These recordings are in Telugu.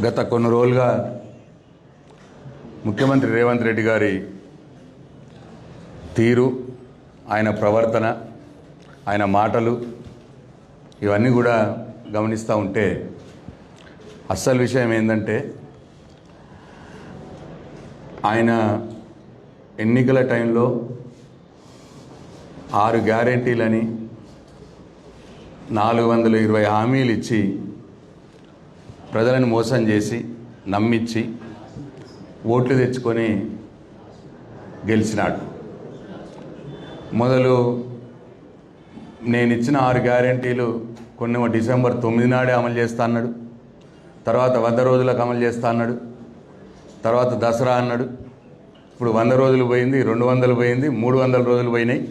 గత కొన్ని రోజులుగా ముఖ్యమంత్రి రేవంత్ రెడ్డి గారి తీరు, ఆయన ప్రవర్తన, ఆయన మాటలు ఇవన్నీ కూడా గమనిస్తూ ఉంటే అస్సలు విషయం ఏంటంటే ఆయన ఎన్నికల టైంలో 6 గ్యారెంటీలని 420 హామీలు ఇచ్చి ప్రజలను మోసం చేసి నమ్మించి ఓట్లు తెచ్చుకొని గెలిచినాడు. మొదలు నేను ఇచ్చిన 6 గ్యారెంటీలు కొన్ని డిసెంబర్ 9 నాడే అమలు చేస్తా అన్నాడు, తర్వాత 100 రోజులకు అమలు చేస్తా అన్నాడు, తర్వాత దసరా అన్నాడు. ఇప్పుడు 100 రోజులు పోయింది, 200 పోయింది, 300 రోజులు పోయినాయి,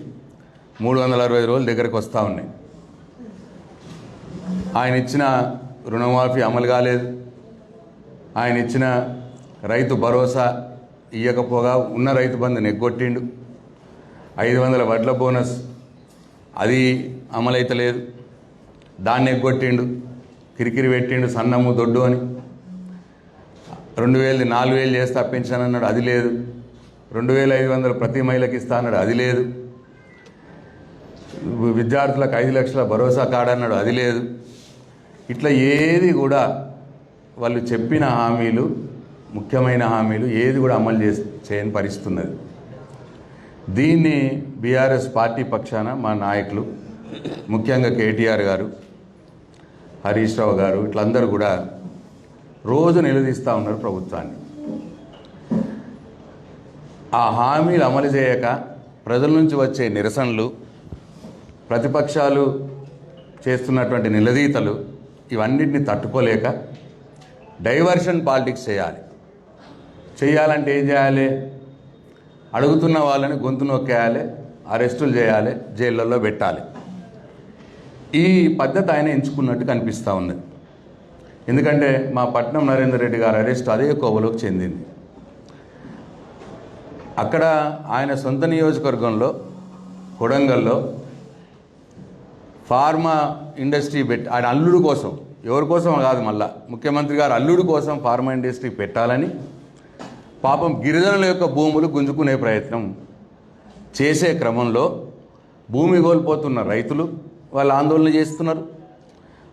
360 రోజులు దగ్గరకు వస్తూ ఉన్నాయి. ఆయన ఇచ్చిన రుణమాఫీ అమలు కాలేదు, ఆయన ఇచ్చిన రైతు భరోసా ఇవ్వకపోగా ఉన్న రైతు బంధుని ఎగ్గొట్టిండు, 500 వడ్ల బోనస్ అది అమలైతలేదు, దాన్ని ఎగ్గొట్టిండు, కిరికిరి పెట్టిండు, సన్నము దొడ్డు అని. 2000 4000 చేస్తే తప్పించానన్నాడు, అది లేదు. 2500 ప్రతి మహిళకి ఇస్తా అన్నాడు, అది లేదు. విద్యార్థులకు 5 లక్షల భరోసా కాడన్నాడు, అది లేదు. ఇట్లా ఏది కూడా వాళ్ళు చెప్పిన హామీలు, ముఖ్యమైన హామీలు ఏది కూడా అమలు చేయని పరిస్థితి ఉన్నది. దీన్ని బీఆర్ఎస్ పార్టీ పక్షాన మా నాయకులు, ముఖ్యంగా కేటీఆర్ గారు, హరీష్ రావు గారు, ఇట్లందరూ కూడా రోజు నిలదీస్తూ ఉన్నారు ప్రభుత్వాన్ని. ఆ హామీలు అమలు చేయక ప్రజల నుంచి వచ్చే నిరసనలు, ప్రతిపక్షాలు చేస్తున్నటువంటి నిలదీతలు ఇవన్నిటిని తట్టుకోలేక డైవర్షన్ పాలిటిక్స్ చేయాలంటే ఏం చేయాలి? అడుగుతున్న వాళ్ళని గొంతు నొక్కేయాలి, అరెస్టులు చేయాలి, జైళ్ళల్లో పెట్టాలి. ఈ పద్ధతి ఆయన ఎంచుకున్నట్టు కనిపిస్తూ ఉన్నది. ఎందుకంటే మా పట్నం నరేందర్ రెడ్డి గారు అరెస్ట్ అదే కోవలోకి చెందింది. అక్కడ ఆయన సొంత నియోజకవర్గంలో కొడంగల్లో ఫార్మా ఇండస్ట్రీ ఆయన అల్లుడు కోసం, ఎవరి కోసం కాదు, మళ్ళా ముఖ్యమంత్రి గారు అల్లుడు కోసం ఫార్మా ఇండస్ట్రీ పెట్టాలని పాపం గిరిజనుల యొక్క భూములు గుంజుకునే ప్రయత్నం చేసే క్రమంలో భూమి కోల్పోతున్న రైతులు వాళ్ళు ఆందోళన చేస్తున్నారు.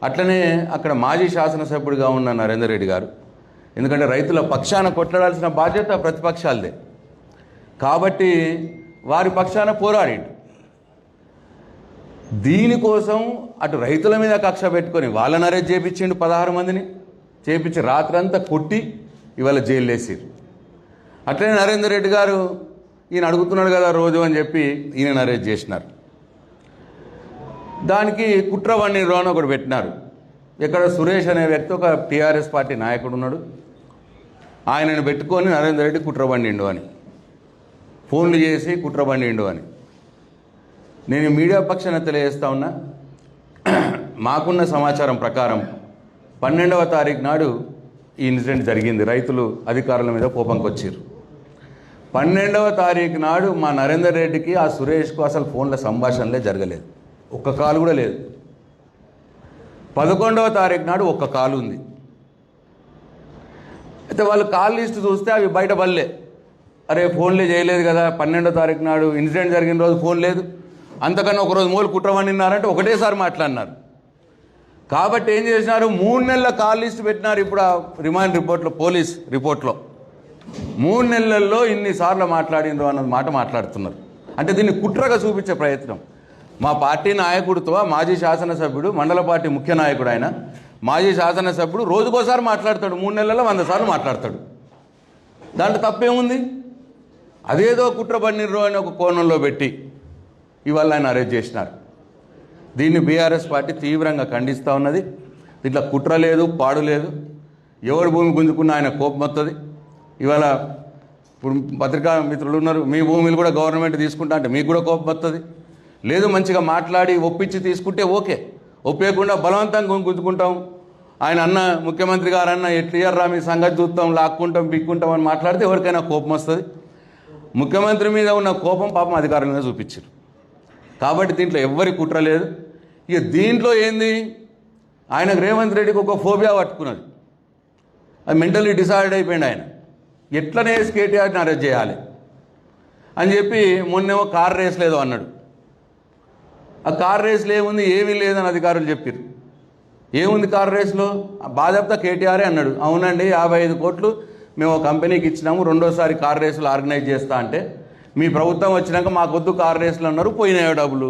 అట్లనే అక్కడ మాజీ శాసనసభ్యుడిగా ఉన్న నరేందర్ రెడ్డి గారు, ఎందుకంటే రైతుల పక్షాన కొట్లాడాల్సిన బాధ్యత ప్రతిపక్షాలదే కాబట్టి వారి పక్షాన పోరాడిండు. దీనికోసం అటు రైతుల మీద కక్ష పెట్టుకొని వాళ్ళని అరెస్ట్ చేయించిండు, 16 మందిని చేయించి రాత్రంతా కొట్టి ఇవాళ జైలు వేసిరు. అట్లనే నరేందర్ రెడ్డి గారు ఈయన అడుగుతున్నాడు కదా రోజు అని చెప్పి ఈయనను అరెస్ట్ చేసినారు. దానికి కుట్రవాణి అని ఒకటి పెట్టినారు. ఇక్కడ సురేష్ అనే వ్యక్తి ఒక టీఆర్ఎస్ పార్టీ నాయకుడు ఉన్నాడు, ఆయనను పెట్టుకొని నరేందర్ రెడ్డి కుట్రబండిండు అని ఫోన్లు చేసి కుట్రబండిండు అని. నేను మీడియా పక్షాన తెలియజేస్తా ఉన్నా, మాకున్న సమాచారం ప్రకారం 12వ తారీఖు నాడు ఈ ఇన్సిడెంట్ జరిగింది. రైతులు అధికారుల మీద కోపంకి వచ్చారు. 12వ తారీఖు నాడు మా నరేందర్ రెడ్డికి ఆ సురేష్కు అసలు ఫోన్ల సంభాషణలే జరగలేదు, ఒక్క కాలు కూడా లేదు. 11వ తారీఖు నాడు ఒక్క కాలు ఉంది. అయితే వాళ్ళు కాల్ లిస్ట్ చూస్తే అవి బయట బల్లే, అరే ఫోన్లే చేయలేదు కదా, 12వ తారీఖు నాడు ఇన్సిడెంట్ జరిగిన రోజు ఫోన్ లేదు, అంతకన్నా ఒకరోజు మూలు కుట్రమనిన్నారంటే ఒకటేసారి మాట్లాడినారు. కాబట్టి ఏం చేసినారు, 3 నెలల కాల్ లిస్ట్ పెట్టినారు. ఇప్పుడు ఆ రిమాండ్ రిపోర్ట్లో, పోలీస్ రిపోర్ట్లో 3 నెలల్లో ఇన్నిసార్లు మాట్లాడినరు అన్న మాట మాట్లాడుతున్నారు. అంటే దీన్ని కుట్రగా చూపించే ప్రయత్నం. మా పార్టీ నాయకుడితో మాజీ శాసనసభ్యుడు, మండల పార్టీ ముఖ్య నాయకుడు ఆయన, మాజీ శాసనసభ్యుడు రోజుకోసారి మాట్లాడతాడు, 3 నెలల్లో 100 సార్లు మాట్లాడతాడు. దాంట్లో తప్పేముంది? అదేదో కుట్రబడినరు అని ఒక కోణంలో పెట్టి ఇవాళ ఆయన అరెస్ట్ చేసినారు. దీన్ని బీఆర్ఎస్ పార్టీ తీవ్రంగా ఖండిస్తూ ఉన్నది. దీంట్లో కుట్ర లేదు, పాడు లేదు. ఎవరి భూమి గుంజుకున్న ఆయన కోపం వస్తుంది. ఇవాళ ఇప్పుడు పత్రికా మిత్రులు ఉన్నారు, మీ భూమిలు కూడా గవర్నమెంట్ తీసుకుంటా అంటే మీకు కూడా కోపం వస్తుంది. లేదు, మంచిగా మాట్లాడి ఒప్పించి తీసుకుంటే ఓకే, ఒప్పేయకుండా బలవంతంగా గుంజుకుంటాం. ఆయన అన్న, ముఖ్యమంత్రి గారు అన్న ఎట్లియర్రా మీ సంగతి చూస్తాం, లాక్కుంటాం, బిక్కుంటాం అని మాట్లాడితే ఎవరికైనా కోపం వస్తుంది. ముఖ్యమంత్రి మీద ఉన్న కోపం పాపం అధికారుల మీద చూపించారు. కాబట్టి దీంట్లో ఎవ్వరి కుట్ర లేదు. ఇక దీంట్లో ఏంది, ఆయనకు రేవంత్ రెడ్డికి ఒక ఫోబియా పట్టుకున్నది. అది మెంటల్లీ డిసైడ్ అయిపోయింది ఆయన. ఎట్లనే కేటీఆర్ని అరెస్ట్ చేయాలి అని చెప్పి మొన్నేమో కార్ రేస్ లేదో అన్నాడు. ఆ కార్ రేస్లో ఏముంది, ఏమీ లేదని అధికారులు చెప్పారు. ఏముంది కార్ రేస్లో? బాధ్యత కేటీఆరే అన్నాడు. అవునండి, 55 కోట్లు మేము ఒక కంపెనీకి ఇచ్చినాము, రెండోసారి కార్ రేసులు ఆర్గనైజ్ చేస్తా అంటే మీ ప్రభుత్వం వచ్చినాక మాకొద్దు కార్ రేసులు అన్నారు, పోయినాయో డబ్బులు,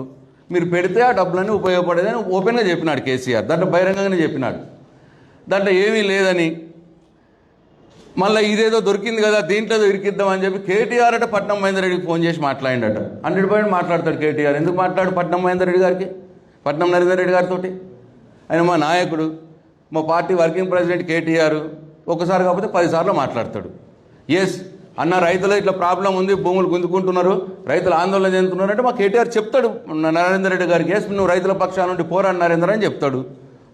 మీరు పెడితే ఆ డబ్బులన్నీ ఉపయోగపడేదని ఓపెన్గా చెప్పినాడు కేసీఆర్. దాంట్లో బహిరంగంగానే చెప్పినాడు. దాంట్లో ఏమీ లేదని మళ్ళీ ఇదేదో దొరికింది కదా దీంట్లో ఇరికిద్దామని చెప్పి కేటీఆర్ అట పట్నం మహేందర్ రెడ్డికి ఫోన్ చేసి మాట్లాడిండట. 100% మాట్లాడతాడు కేటీఆర్. ఎందుకు మాట్లాడు పట్నం మహేందర్ రెడ్డి గారికి, పట్నం నరేందర్ రెడ్డి గారితో? ఆయన మా నాయకుడు, మా పార్టీ వర్కింగ్ ప్రెసిడెంట్ కేటీఆర్. ఒకసారి కాకపోతే 10 సార్లు మాట్లాడతాడు. ఎస్ అన్న, రైతులు ఇట్లా ప్రాబ్లం ఉంది, భూములు గుంజుకుంటున్నారు, రైతులు ఆందోళన చెందుతున్నారు అంటే మా కేటీఆర్ చెప్తాడు నరేందర్ రెడ్డి గారికి. ఎస్ నువ్వు రైతుల పక్షాన నుండి పోరాడు నరేందర్ అని చెప్తాడు.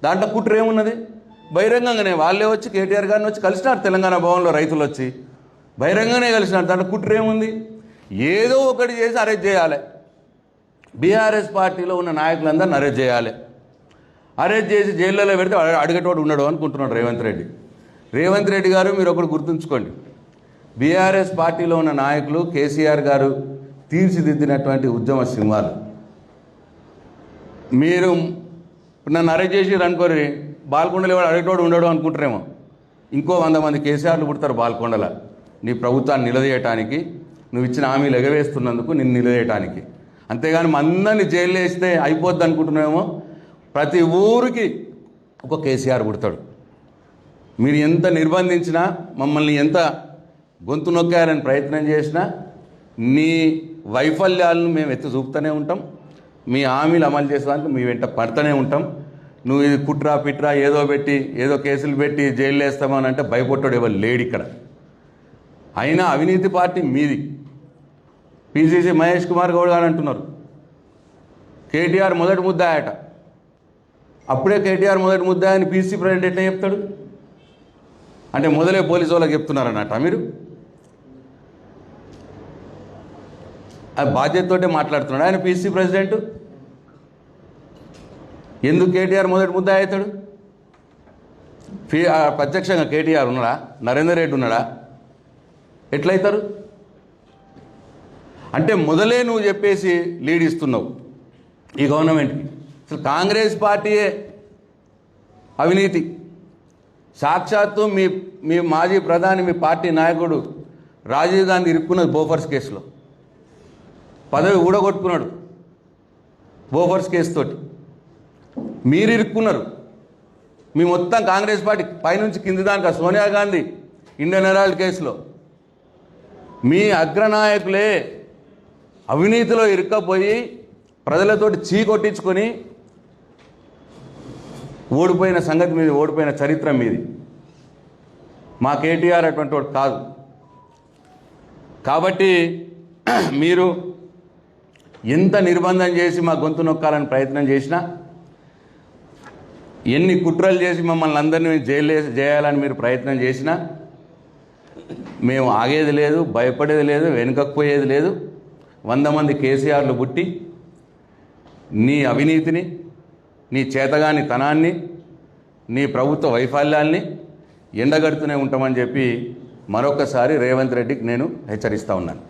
దాంట్లో కుట్ర ఏమున్నది? బహిరంగంగానే వాళ్ళే వచ్చి కేటీఆర్ గారిని వచ్చి కలిసినారు తెలంగాణ భవన్లో, రైతులు వచ్చి బహిరంగంగానే కలిసినారు. దాంట్లో కుట్ర ఏముంది? ఏదో ఒకటి చేసి అరెస్ట్ చేయాలి. బీఆర్ఎస్ పార్టీలో ఉన్న నాయకులందరిని అరెస్ట్ చేయాలి. అరెస్ట్ చేసి జైల్లో పెడితే అడిగేటోడు ఉండడు అనుకుంటున్నాడు రేవంత్ రెడ్డి. రేవంత్ రెడ్డి గారు మీరు ఒకటి గుర్తుంచుకోండి, బీఆర్ఎస్ పార్టీలో ఉన్న నాయకులు కేసీఆర్ గారు తీర్చిదిద్దినటువంటి ఉద్యమ సింహాలు. మీరు నన్ను అరెస్ట్ చేసి అనుకోరి బాల్కొండలో వాడు అడిగేటోడు ఉండడు అనుకుంటారేమో. ఇంకో 100 మంది కేసీఆర్లు పుడతారు బాల్కొండల, నీ ప్రభుత్వాన్ని నిలదీయటానికి, నువ్వు ఇచ్చిన హామీలు ఎగవేస్తున్నందుకు నిన్ను నిలదీయటానికి. అంతేగాని అందరినీ జైల్లో వేస్తే అయిపోద్ది అనుకుంటున్నామేమో. ప్రతి ఊరికి ఒక కేసీఆర్ పుడతాడు. మీరు ఎంత నిర్బంధించినా, మమ్మల్ని ఎంత గొంతు నొక్కారని ప్రయత్నం చేసినా నీ వైఫల్యాలను మేము ఎత్తి చూపుతూనే ఉంటాం. మీ హామీలు అమలు చేసేదానికి మీ వెంట పడుతూనే ఉంటాం. నువ్వు ఇది కుట్రా పిట్రా ఏదో పెట్టి ఏదో కేసులు పెట్టి జైలు వేస్తామని అంటే భయపడ్డాడు ఎవరు లేడు ఇక్కడ. అయినా అవినీతి పార్టీ మీది. పీసీసీ మహేష్ కుమార్ గౌడ్ గారు అంటున్నారు కేటీఆర్ మొదటి ముద్దాయట. అప్పుడే కేటీఆర్ మొదటి ముద్దాయ అని పీసీ ప్రెసిడెంట్ ఎట్లా చెప్తాడు? అంటే మొదలే పోలీసు వాళ్ళకి చెప్తున్నారన్నట మీరు. ఆ బాధ్యతతోటే మాట్లాడుతున్నాడు ఆయన పీసీ ప్రెసిడెంట్. ఎందుకు కేటీఆర్ మొదటి ముద్ద అవుతాడు? ప్రత్యక్షంగా కేటీఆర్ ఉన్నాడా? నరేందర్ రెడ్డి ఉన్నాడా? ఎట్లయితారు? అంటే మొదలే నువ్వు చెప్పేసి లీడ్ ఇస్తున్నావు ఈ గవర్నమెంట్కి. అసలు కాంగ్రెస్ పార్టీయే అవినీతి. సాక్షాత్తు మీ మాజీ ప్రధాని, మీ పార్టీ నాయకుడు రాజీవ్ గాంధీ ఇరుక్కున్నది బోఫర్స్ కేసులో. పదవి ఊడగొట్టుకున్నాడు బోఫర్స్ కేసుతోటి. మీరు ఇరుక్కున్నారు. మీ మొత్తం కాంగ్రెస్ పార్టీ పైనుంచి కింది దాకా సోనియా గాంధీ ఇండియన్ హెరాల్డ్ కేసులో మీ అగ్రనాయకులే అవినీతిలో ఇరుక్కపోయి ప్రజలతోటి చీకొట్టించుకొని ఓడిపోయిన సంగతి మీది, ఓడిపోయిన చరిత్ర మీది. మా కేటీఆర్ అటువంటి వాడు కాదు. కాబట్టి మీరు ఎంత నిర్బంధం చేసి మా గొంతు నొక్కాలని ప్రయత్నం చేసినా, ఎన్ని కుట్రలు చేసి మమ్మల్ని అందరినీ జైలు చేయాలని మీరు ప్రయత్నం చేసినా మేము ఆగేది లేదు, భయపడేది లేదు, వెనుకపోయేది లేదు. 100 మంది కేసీఆర్లు పుట్టి నీ అవినీతిని, నీ చేతగాని తనాన్ని, నీ ప్రభుత్వ వైఫల్యాల్ని ఎండగడుతూనే ఉంటామని చెప్పి మరొకసారి రేవంత్ రెడ్డికి నేను హెచ్చరిస్తూ ఉన్నాను.